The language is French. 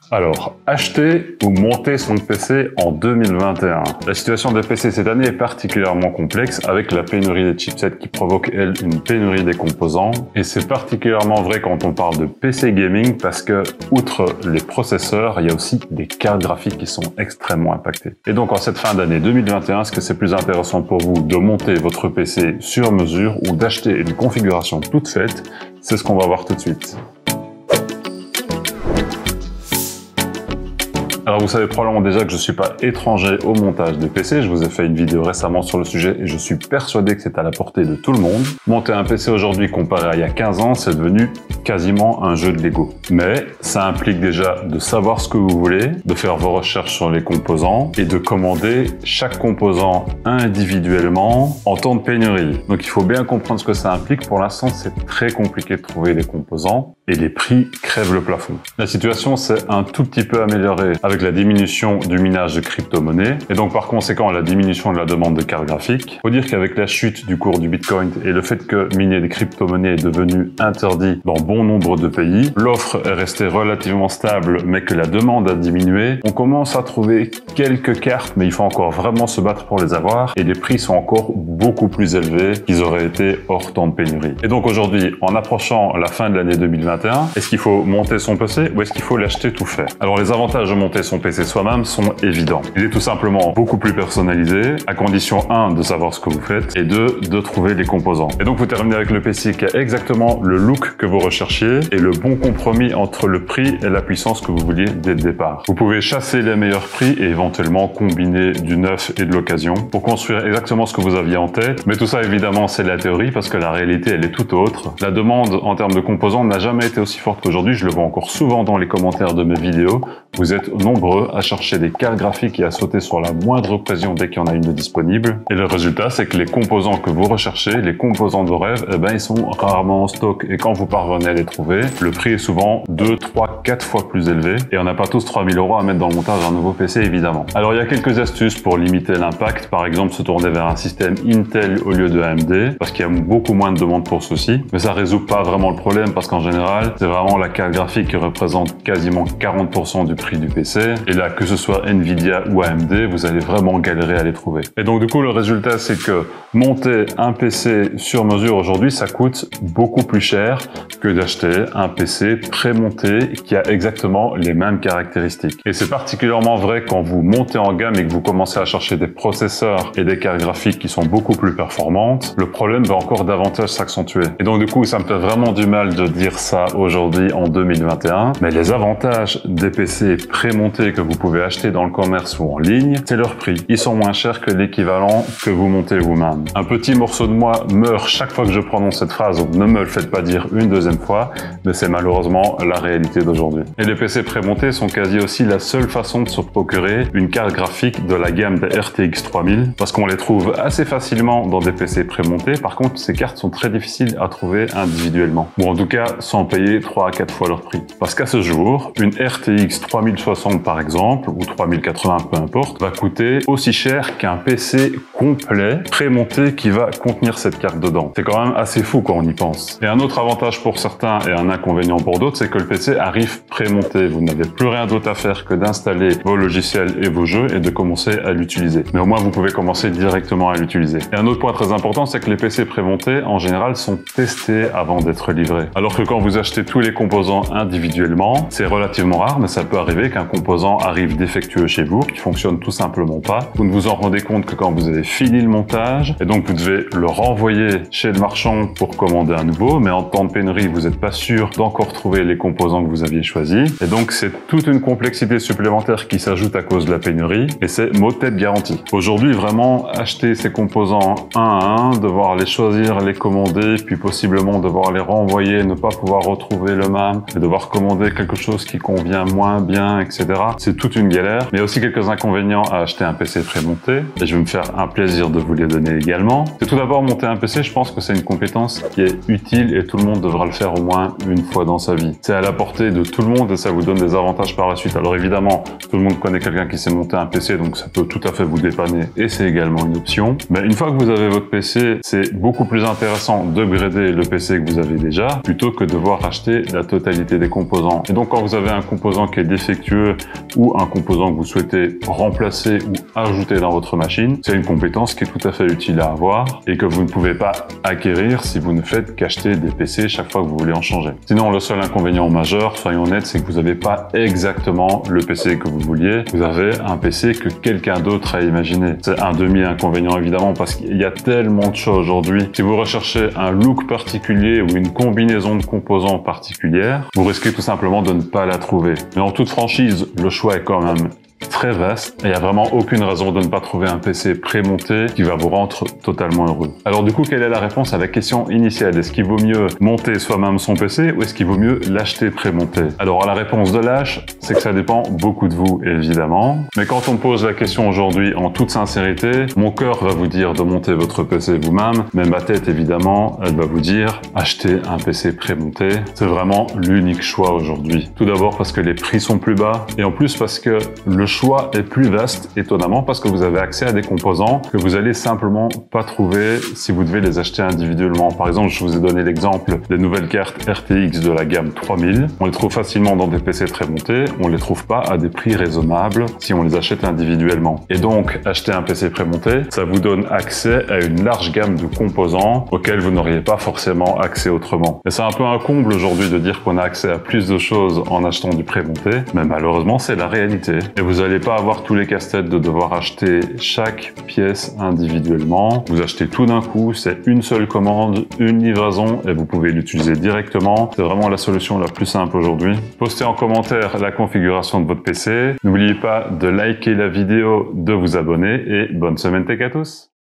Alors, acheter ou monter son PC en 2021. La situation des PC cette année est particulièrement complexe avec la pénurie des chipsets qui provoque, elle, une pénurie des composants. Et c'est particulièrement vrai quand on parle de PC gaming parce que, outre les processeurs, il y a aussi des cartes graphiques qui sont extrêmement impactées. Et donc, en cette fin d'année 2021, est-ce que c'est plus intéressant pour vous de monter votre PC sur mesure ou d'acheter une configuration toute faite? C'est ce qu'on va voir tout de suite. Alors vous savez probablement déjà que je suis pas étranger au montage de PC, je vous ai fait une vidéo récemment sur le sujet et je suis persuadé que c'est à la portée de tout le monde. Monter un PC aujourd'hui comparé à il y a 15 ans, c'est devenu quasiment un jeu de Lego. Mais ça implique déjà de savoir ce que vous voulez, de faire vos recherches sur les composants et de commander chaque composant individuellement en temps de pénurie. Donc il faut bien comprendre ce que ça implique. Pour l'instant, c'est très compliqué de trouver les composants et les prix crèvent le plafond. La situation s'est un tout petit peu améliorée avec la diminution du minage de crypto-monnaies et donc par conséquent la diminution de la demande de cartes graphiques. Faut dire qu'avec la chute du cours du Bitcoin et le fait que miner des crypto-monnaies est devenu interdit dans bon nombre de pays, l'offre est restée relativement stable mais que la demande a diminué. On commence à trouver quelques cartes mais il faut encore vraiment se battre pour les avoir et les prix sont encore beaucoup plus élevés qu'ils auraient été hors temps de pénurie. Et donc aujourd'hui, en approchant la fin de l'année 2021, est-ce qu'il faut monter son PC ou est-ce qu'il faut l'acheter tout fait? Alors les avantages de monter son PC soi-même sont évidents. Il est tout simplement beaucoup plus personnalisé, à condition 1 de savoir ce que vous faites et 2 de trouver les composants. Et donc vous terminez avec le PC qui a exactement le look que vous recherchiez et le bon compromis entre le prix et la puissance que vous vouliez dès le départ. Vous pouvez chasser les meilleurs prix et éventuellement combiner du neuf et de l'occasion pour construire exactement ce que vous aviez en tête. Mais tout ça évidemment c'est la théorie parce que la réalité elle est tout autre. La demande en termes de composants n'a jamais été aussi forte qu'aujourd'hui. Je le vois encore souvent dans les commentaires de mes vidéos. Vous êtes nombreux à chercher des cartes graphiques et à sauter sur la moindre occasion dès qu'il y en a une de disponible. Et le résultat, c'est que les composants que vous recherchez, les composants de vos rêves, eh ben, ils sont rarement en stock. Et quand vous parvenez à les trouver, le prix est souvent 2, 3, 4 fois plus élevé. Et on n'a pas tous 3000 € à mettre dans le montage d'un nouveau PC, évidemment. Alors, il y a quelques astuces pour limiter l'impact. Par exemple, se tourner vers un système Intel au lieu de AMD, parce qu'il y a beaucoup moins de demandes pour ceci. Mais ça résout pas vraiment le problème, parce qu'en général, c'est vraiment la carte graphique qui représente quasiment 40% du prix du PC. Et là, que ce soit Nvidia ou AMD, vous allez vraiment galérer à les trouver. Et donc du coup, le résultat, c'est que monter un PC sur mesure aujourd'hui, ça coûte beaucoup plus cher que d'acheter un PC pré-monté qui a exactement les mêmes caractéristiques. Et c'est particulièrement vrai quand vous montez en gamme et que vous commencez à chercher des processeurs et des cartes graphiques qui sont beaucoup plus performantes, le problème va encore davantage s'accentuer. Et donc du coup, ça me fait vraiment du mal de dire ça aujourd'hui en 2021, mais les avantages des PC pré-montés que vous pouvez acheter dans le commerce ou en ligne, c'est leur prix. Ils sont moins chers que l'équivalent que vous montez vous-même. Un petit morceau de moi meurt chaque fois que je prononce cette phrase, donc ne me le faites pas dire une deuxième fois, mais c'est malheureusement la réalité d'aujourd'hui. Et les PC pré-montés sont quasi aussi la seule façon de se procurer une carte graphique de la gamme des RTX 3000, parce qu'on les trouve assez facilement dans des PC pré-montés. Par contre, ces cartes sont très difficiles à trouver individuellement, ou en tout cas sans payer 3 à 4 fois leur prix. Parce qu'à ce jour, une RTX 3060 par exemple, ou 3080, peu importe, va coûter aussi cher qu'un PC complet, pré-monté, qui va contenir cette carte dedans. C'est quand même assez fou quand on y pense. Et un autre avantage pour certains et un inconvénient pour d'autres, c'est que le PC arrive pré-monté. Vous n'avez plus rien d'autre à faire que d'installer vos logiciels et vos jeux et de commencer à l'utiliser. Mais au moins, vous pouvez commencer directement à l'utiliser. Et un autre point très important, c'est que les PC pré-montés, en général, sont testés avant d'être livrés. Alors que quand vous achetez tous les composants individuellement, c'est relativement rare, mais ça peut arriver qu'un composant arrive défectueux chez vous, qui fonctionne tout simplement pas. Vous ne vous en rendez compte que quand vous avez fini le montage, et donc vous devez le renvoyer chez le marchand pour commander un nouveau, mais en temps de pénurie, vous n'êtes pas sûr d'encore trouver les composants que vous aviez choisis. Et donc c'est toute une complexité supplémentaire qui s'ajoute à cause de la pénurie, et c'est mot de tête garanti. Aujourd'hui, vraiment, acheter ces composants un à un, devoir les choisir, les commander, puis possiblement devoir les renvoyer, ne pas pouvoir retrouver le même, et devoir commander quelque chose qui convient moins bien, etc. C'est toute une galère, mais il y a aussi quelques inconvénients à acheter un PC pré-monté, et je vais me faire un plaisir de vous les donner également. C'est tout d'abord monter un PC, je pense que c'est une compétence qui est utile et tout le monde devra le faire au moins une fois dans sa vie. C'est à la portée de tout le monde et ça vous donne des avantages par la suite. Alors évidemment, tout le monde connaît quelqu'un qui s'est monté un PC, donc ça peut tout à fait vous dépanner et c'est également une option. Mais une fois que vous avez votre PC, c'est beaucoup plus intéressant d'upgrader le PC que vous avez déjà plutôt que de devoir acheter la totalité des composants. Et donc quand vous avez un composant qui est défectueux ou un composant que vous souhaitez remplacer ou ajouter dans votre machine, c'est une compétence qui est tout à fait utile à avoir et que vous ne pouvez pas acquérir si vous ne faites qu'acheter des PC chaque fois que vous voulez en changer. Sinon, le seul inconvénient majeur, soyons honnêtes, c'est que vous n'avez pas exactement le PC que vous vouliez. Vous avez un PC que quelqu'un d'autre a imaginé. C'est un demi-inconvénient évidemment parce qu'il y a tellement de choix aujourd'hui. Si vous recherchez un look particulier ou une combinaison de composants particulière, vous risquez tout simplement de ne pas la trouver. Mais en toute franchise, le choix est quand même très vaste et il n'y a vraiment aucune raison de ne pas trouver un PC prémonté qui va vous rendre totalement heureux. Alors du coup, quelle est la réponse à la question initiale? Est-ce qu'il vaut mieux monter soi-même son PC ou est-ce qu'il vaut mieux l'acheter prémonté? Alors la réponse de Lâche, c'est que ça dépend beaucoup de vous évidemment. Mais quand on me pose la question aujourd'hui en toute sincérité, mon cœur va vous dire de monter votre PC vous-même, mais ma tête évidemment, elle va vous dire achetez un PC prémonté. C'est vraiment l'unique choix aujourd'hui. Tout d'abord parce que les prix sont plus bas et en plus parce que le choix est plus vaste, étonnamment, parce que vous avez accès à des composants que vous allez simplement pas trouver si vous devez les acheter individuellement. Par exemple, je vous ai donné l'exemple des nouvelles cartes RTX de la gamme 3000. On les trouve facilement dans des PC très montés, on les trouve pas à des prix raisonnables si on les achète individuellement. Et donc, acheter un PC prémonté, ça vous donne accès à une large gamme de composants auxquels vous n'auriez pas forcément accès autrement. Et c'est un peu un comble aujourd'hui de dire qu'on a accès à plus de choses en achetant du prémonté, mais malheureusement, c'est la réalité. Et vous n'allez pas avoir tous les casse-têtes de devoir acheter chaque pièce individuellement. Vous achetez tout d'un coup, c'est une seule commande, une livraison et vous pouvez l'utiliser directement. C'est vraiment la solution la plus simple aujourd'hui. Postez en commentaire la configuration de votre PC. N'oubliez pas de liker la vidéo, de vous abonner et bonne semaine tech à tous.